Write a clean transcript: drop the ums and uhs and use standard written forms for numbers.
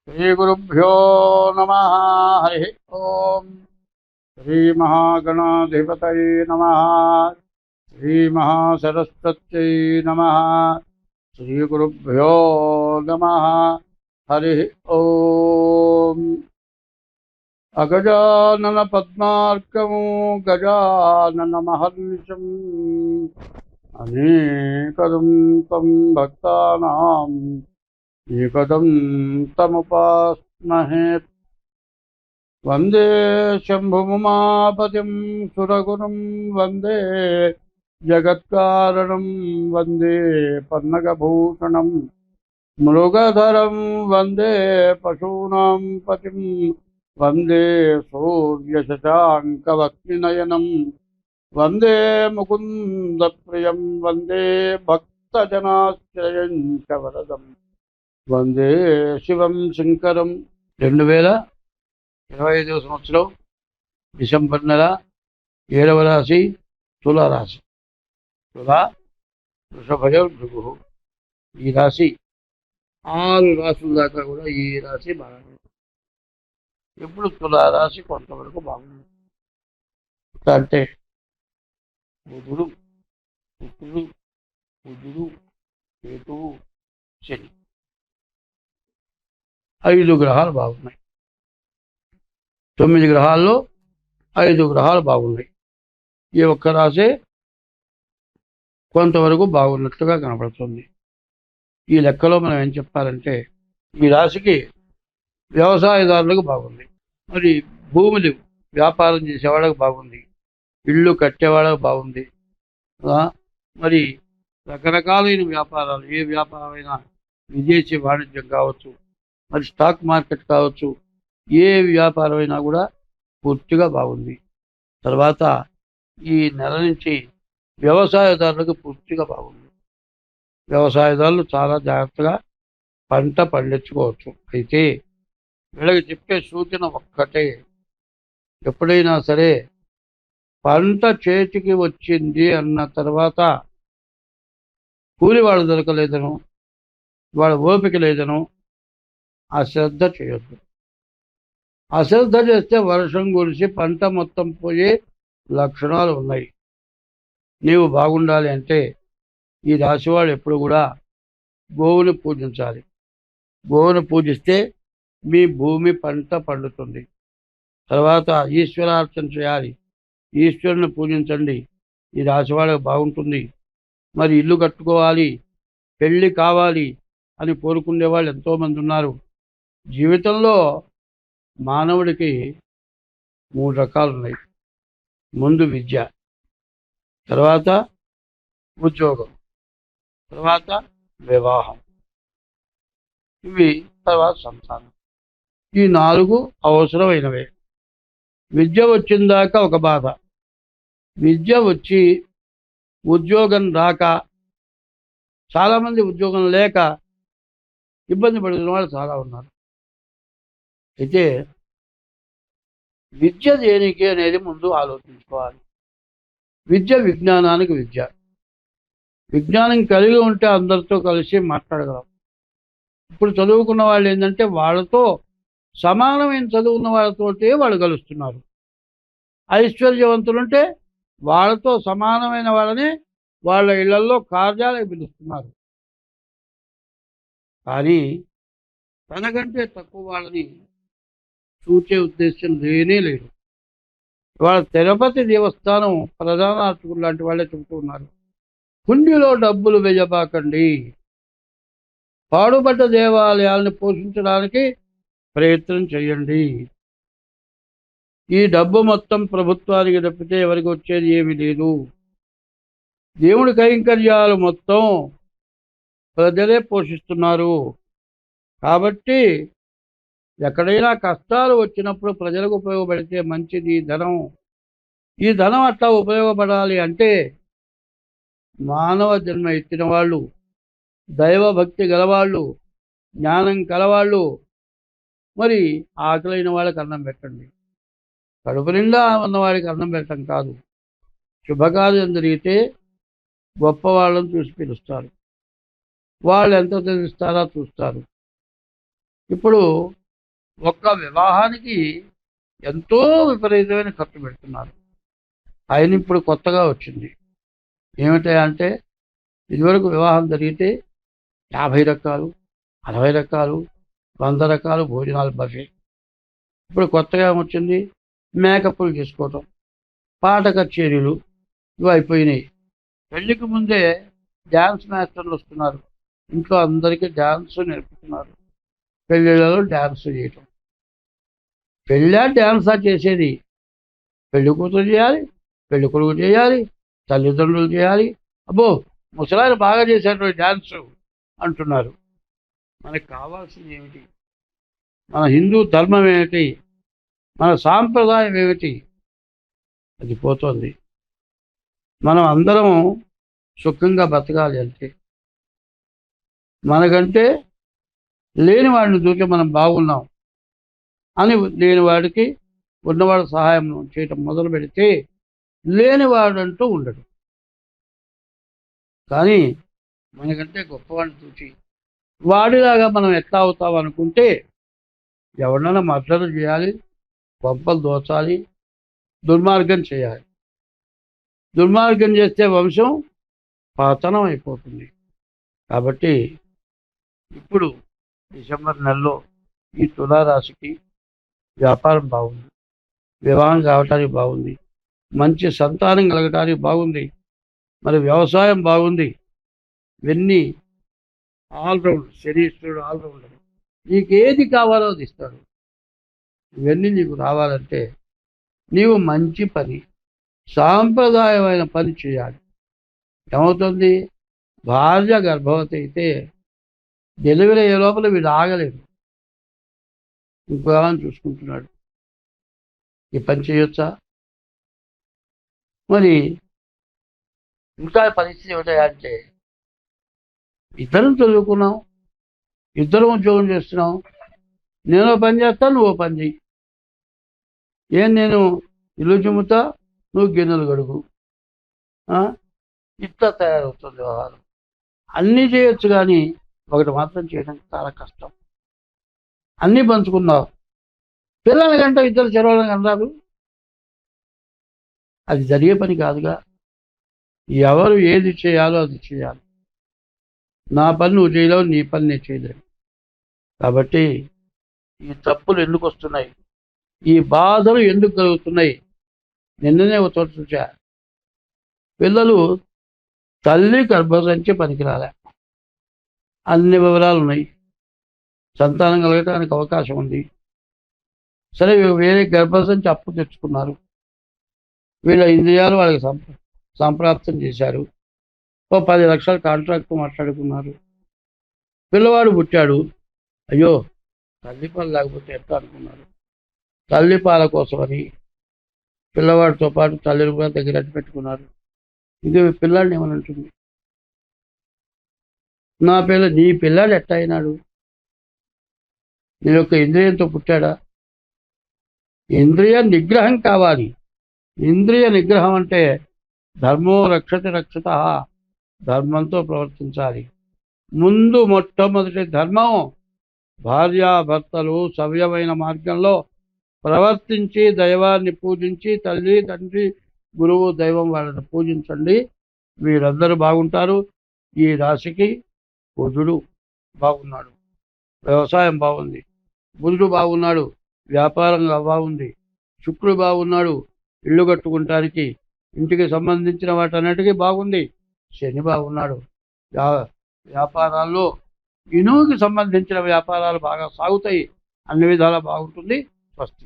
श्रीगुरुभ्यो नमः। हरि ओम। श्रीमहागणाधिपतये नमः। श्रीमहासरस्वत्यै नमः। श्रीगुरुभ्यो नमः। हरि ओम। अगजानन पद्मार्कं गजाननमहर्निशम् अनेकदं तं भक्तानां एकदं तमुपास्महे। वंदे शंभुमुमापतिं सुरगुरुं वंदे जगत्कारणं वंदे पन्नगभूषणं मृगधरं वंदे पशूनां पतिं वंदे सूर्यशशाङ्कवक्त्रनयनं वंदे मुकुन्दप्रियं वंदे भक्तजनाश्रयं च वरदम् వందే శివం శంకరం. 2025 సంవత్సరం డిసెంబర్ నెల 7వ రాశి తులారాశి. తులా వృషభజం భృగు. ఈ రాశి 6 రాశుల దాకా కూడా ఈ రాశి బాగుంది. ఎప్పుడు తులారాశి కొంతవరకు బాగుంది అంటే బుధుడు, శుక్రుడు, బుధుడు, కేతువు, శని 5 గ్రహాలు బాగున్నాయి. 9 గ్రహాల్లో 5 గ్రహాలు బాగున్నాయి. ఈ ఒక్క రాశి కొంతవరకు బాగున్నట్టుగా కనపడుతుంది. ఈ లెక్కలో మనం ఏం చెప్పాలంటే ఈ రాశికి వ్యవసాయదారులకు బాగుంది, మరి భూములు వ్యాపారం చేసేవాళ్ళకి బాగుంది, ఇళ్ళు కట్టేవాళ్ళకి బాగుంది, మరి రకరకాలైన వ్యాపారాలు, ఏ వ్యాపారమైనా విదేశీ వాణిజ్యం కావచ్చు, మరి స్టాక్ మార్కెట్ కావచ్చు, ఏ వ్యాపారం అయినా కూడా పూర్తిగా బాగుంది. తర్వాత ఈ నెల నుంచి వ్యవసాయదారులకు పూర్తిగా బాగుంది. వ్యవసాయదారులు చాలా జాగ్రత్తగా పంట పండించుకోవచ్చు. అయితే వీళ్ళకి చెప్పే సూచన ఒక్కటే, ఎప్పుడైనా సరే పంట చేతికి వచ్చింది అన్న తర్వాత కూలి వాళ్ళు దొరకలేదను, వాళ్ళ ఓపిక లేదను అశ్రద్ధ చేయొద్దు. అశ్రద్ధ చేస్తే వర్షం కురిసి పంట మొత్తం పోయే లక్షణాలు ఉన్నాయి. నీవు బాగుండాలి అంటే ఈ రాశివాడు ఎప్పుడు కూడా గోవుని పూజించాలి. గోవుని పూజిస్తే మీ భూమి పంట పండుతుంది. తర్వాత ఈశ్వరార్చన చేయాలి. ఈశ్వరుని పూజించండి. ఈ రాశివాళ్ళకి బాగుంటుంది. మరి ఇల్లు కట్టుకోవాలి, పెళ్ళి కావాలి అని కోరుకునే వాళ్ళు ఎంతోమంది ఉన్నారు. జీవితంలో మానవుడికి 3 రకాలు ఉన్నాయి. ముందు విద్య, తర్వాత ఉద్యోగం, తర్వాత వివాహం, ఇవి తర్వాత సంతానం. ఈ 4 అవసరమైనవే. విద్య వచ్చిందాక ఒక బాధ, విద్య వచ్చి ఉద్యోగం రాక, చాలామంది ఉద్యోగం లేక ఇబ్బంది పడుతున్న వాళ్ళు చాలా ఉన్నారు. అయితే విద్య దేనికి అనేది ముందు ఆలోచించుకోవాలి. విద్య విజ్ఞానానికి విద్య. విజ్ఞానం కలిగి ఉంటే అందరితో కలిసి మాట్లాడగలం. ఇప్పుడు చదువుకున్న వాళ్ళు ఏంటంటే వాళ్ళతో సమానమైన చదువుకున్న వాళ్ళతోటే వాళ్ళు కలుస్తున్నారు. ఐశ్వర్యవంతులుంటే వాళ్ళతో సమానమైన వాళ్ళని వాళ్ళ ఇళ్లలో కార్యాలకు పిలుస్తున్నారు. కానీ తనకంటే తక్కువ వాళ్ళని చూచే ఉద్దేశం లేనే లేదు. వాళ్ళ తిరుపతి దేవస్థానం ప్రధాన అర్చకులు లాంటి వాళ్ళే చెబుతూ ఉన్నారు, హుండీలో డబ్బులు వేయబాకండి, పాడుబడ్డ దేవాలయాలను పోషించడానికి ప్రయత్నం చేయండి. ఈ డబ్బు మొత్తం ప్రభుత్వానికి తప్పితే ఎవరికి వచ్చేది ఏమీ లేదు. దేవుడి కైంకర్యాలు మొత్తం ప్రజలే పోషిస్తున్నారు. కాబట్టి ఎక్కడైనా కష్టాలు వచ్చినప్పుడు ప్రజలకు ఉపయోగపడితే మంచిది ధనం. ఈ ధనం అట్లా ఉపయోగపడాలి అంటే మానవ జన్మ ఎత్తిన వాళ్ళు, దైవభక్తి గలవాళ్ళు, జ్ఞానం కలవాళ్ళు, మరి ఆకలైన వాళ్ళకి అన్నం పెట్టండి. కడుపు నిండా ఉన్నవాడికి అన్నం పెట్టడం కాదు. శుభకార్యం జరిగితే గొప్ప వాళ్ళని చూసి పిలుస్తారు. వాళ్ళు ఎంత తెలుస్తారో చూస్తారు. ఇప్పుడు ఒక్క వివాహానికి ఎంతో విపరీతమైన ఖర్చు పెడుతున్నారు. ఆయన ఇప్పుడు కొత్తగా వచ్చింది ఏమిటంటే, ఇదివరకు వివాహం జరిగితే 50 రకాలు, 60 రకాలు, 100 రకాలు భోజనాలు బఫే. ఇప్పుడు కొత్తగా వచ్చింది మేకప్లు చేసుకోవటం, పాట కచేరీలు, ఇవి అయిపోయినాయి. పెళ్లికి ముందే డ్యాన్స్ మాస్టర్లు వస్తున్నారు, ఇంట్లో అందరికీ డ్యాన్స్ నేర్పుతున్నారు. పెళ్ళిళ్ళలో డ్యాన్స్ చేయటం. పెళ్ళా డ్యాన్సా చేసేది? పెళ్లి కూతురు చేయాలి, పెళ్లి కొడుకు చేయాలి, తల్లిదండ్రులు చేయాలి. అబ్బో, ముసలాయన బాగా చేశారు డ్యాన్స్ అంటున్నారు. మనకు కావాల్సింది ఏమిటి? మన హిందూ ధర్మం ఏమిటి? మన సాంప్రదాయం ఏమిటి? అది పోతుంది. మనం అందరం సుఖంగా బతకాలి అంటే, మనకంటే లేని వాడిని చూసి మనం బాగున్నాం అని లేని వాడికి ఉన్నవాడు సహాయం చేయటం మొదలు పెడితే లేనివాడంటూ ఉండడు. కానీ మనకంటే గొప్పవాడిని చూసి వాడిలాగా మనం ఎట్లా అవుతాం అనుకుంటే ఎవరినైనా మద్దతు చేయాలి, కొంపలు దోచాలి, దుర్మార్గం చేయాలి. దుర్మార్గం చేస్తే వంశం పతనం అయిపోతుంది. కాబట్టి ఇప్పుడు డిసెంబర్ నెలలో ఈ తులారాశికి వ్యాపారం బాగుంది, వివాహం కావటానికి బాగుంది, మంచి సంతానం కలగటానికి బాగుంది, మరి వ్యవసాయం బాగుంది. ఇవన్నీ ఆల్రౌండ్, శనీశ్వరుడు ఆల్రౌండర్. నీకు ఏది కావాలో అది ఇస్తాడు. ఇవన్నీ నీకు రావాలంటే నీవు మంచి పని, సాంప్రదాయమైన పని చేయాలి. ఏమవుతుంది? భార్య గర్భవతి అయితే డెలివరీ అయ్యే లోపల వీడు ఆగలేదు, ఇంకో చూసుకుంటున్నాడు. ఈ పని చేయొచ్చా? మరి ఇంకా పరిస్థితి ఏమిటంటే, ఇద్దరం చదువుకున్నాం, ఇద్దరం ఉద్యోగం చేస్తున్నాం, నేను పని చేస్తాను, నువ్వు పని చెయ్యి. నేను ఇల్లు చిమ్ముతా, నువ్వు గిన్నెలు గడుగు. ఇట్లా తయారవుతుంది వ్యవహారం. అన్నీ చేయొచ్చు, కానీ ఒకటి మాత్రం చేయడం చాలా కష్టం. అన్నీ పంచుకున్నావు, పిల్లల కంటే ఇద్దరు చెరవడం అన్నారు, అది జరిగే పని కాదుగా. ఎవరు ఏది చేయాలో అది చేయాలి. నా పని నువ్వు చేయలేవు, నీ పని నేను చేయలేవు. కాబట్టి ఈ తప్పులు ఎందుకు వస్తున్నాయి, ఈ బాధలు ఎందుకు కలుగుతున్నాయి? నిన్ననే ఒక చోట చూసా, పిల్లలు తల్లి గర్భసంచి పనికిరాలే, అన్ని వివరాలు ఉన్నాయి, సంతానం కలగటానికి అవకాశం ఉంది. సరే, వేరే గర్భసంచి అప్పు తెచ్చుకున్నారు, వీళ్ళ ఇంద్రియాలు వాళ్ళకి సంప్రాప్తం చేశారు, ఓ 10 లక్షల కాంట్రాక్ట్ మాట్లాడుకున్నారు. పిల్లవాడు పుట్టాడు, అయ్యో తల్లి పాలు లేకపోతే ఎట్లా అనుకున్నారు. తల్లి పాల కోసమని పిల్లవాడితో పాటు తల్లిని కూడా దగ్గర పెట్టుకున్నారు. ఇది పిల్లాడిని ఏమనంటుంది? నీ పిల్లాడు ఎట్లా అయినాడు? నీ యొక్క ఇంద్రియంతో పుట్టాడా? ఇంద్రియ నిగ్రహం కావాలి. ఇంద్రియ నిగ్రహం అంటే ధర్మో రక్షతి రక్షత, ధర్మంతో ప్రవర్తించాలి. ముందు మొట్టమొదటి ధర్మం, భార్యాభర్తలు సవ్యమైన మార్గంలో ప్రవర్తించి దైవాన్ని పూజించి, తల్లి తండ్రి గురువు దైవం వాళ్ళని పూజించండి, వీరందరూ బాగుంటారు. ఈ రాశికి బుధుడు బాగున్నాడు, వ్యవసాయం బాగుంది. బుధుడు బాగున్నాడు, వ్యాపారంగా బాగుంది. శుక్రుడు బాగున్నాడు, ఇల్లు కట్టుకుంటానికి, ఇంటికి సంబంధించిన వాటన్నిటికీ బాగుంది. శని బాగున్నాడు, వ్యాపారాల్లో ఇనుముకి సంబంధించిన వ్యాపారాలు బాగా సాగుతాయి, అన్ని విధాలా బాగుంటుంది. స్వస్తి.